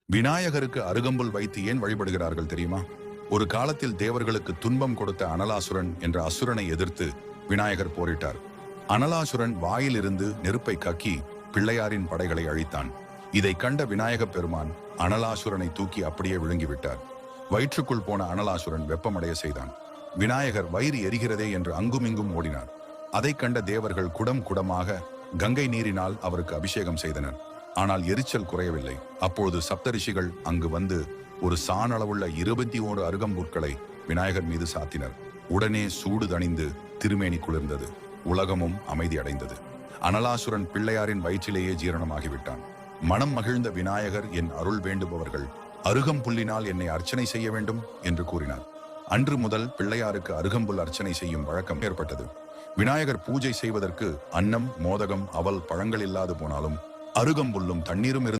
விநாயகருக்கு அருகம்புல் வைத்து ஏன் வழிபடுகிறார்கள் தெரியுமா? ஒரு காலத்தில் தேவர்களுக்கு துன்பம் கொடுத்த அனலாசுரன் என்ற அசுரனை எதிர்த்து விநாயகர் போரிட்டார். அனலாசுரன் வாயிலிருந்து நெருப்பை கக்கி பிள்ளையாரின் படைகளை அழித்தான். இதை கண்ட விநாயகப் பெருமான் அனலாசுரனை தூக்கி அப்படியே விழுங்கிவிட்டார். வயிற்றுக்குள் போன அனலாசுரன் வெப்பமடைய செய்தான். விநாயகர் வயிறு எரிகிறதே என்று அங்குமிங்கும் ஓடினார். அதை கண்ட தேவர்கள் குடம் குடமாக கங்கை நீரினால் அவருக்கு அபிஷேகம் செய்தனர். ஆனால் எரிச்சல் குறையவில்லை. அப்பொழுது சப்தரிஷிகள் அங்கு வந்து ஒரு சாணளவுள்ள 21 அருகம்புற்களை விநாயகர் மீது சாத்தினர். உடனே சூடு தணிந்து திருமேனி குளிர்ந்தது. உலகமும் அமைதி அடைந்தது. அனலாசுரன் பிள்ளையாரின் வயிற்றிலேயே ஜீரணமாகிவிட்டான். மனம் மகிழ்ந்த விநாயகர், என் அருள் வேண்டுபவர்கள் அருகம்புல்லினால் என்னை அர்ச்சனை செய்ய வேண்டும் என்று கூறினார். அன்று முதல் பிள்ளையாருக்கு அருகம்புல் அர்ச்சனை செய்யும் வழக்கம் ஏற்பட்டது. விநாயகர் பூஜை செய்வதற்கு அன்னம், மோதகம், அவல், பழங்கள் இல்லாது போனாலும் அருகம்புல்லும் தண்ணீரும்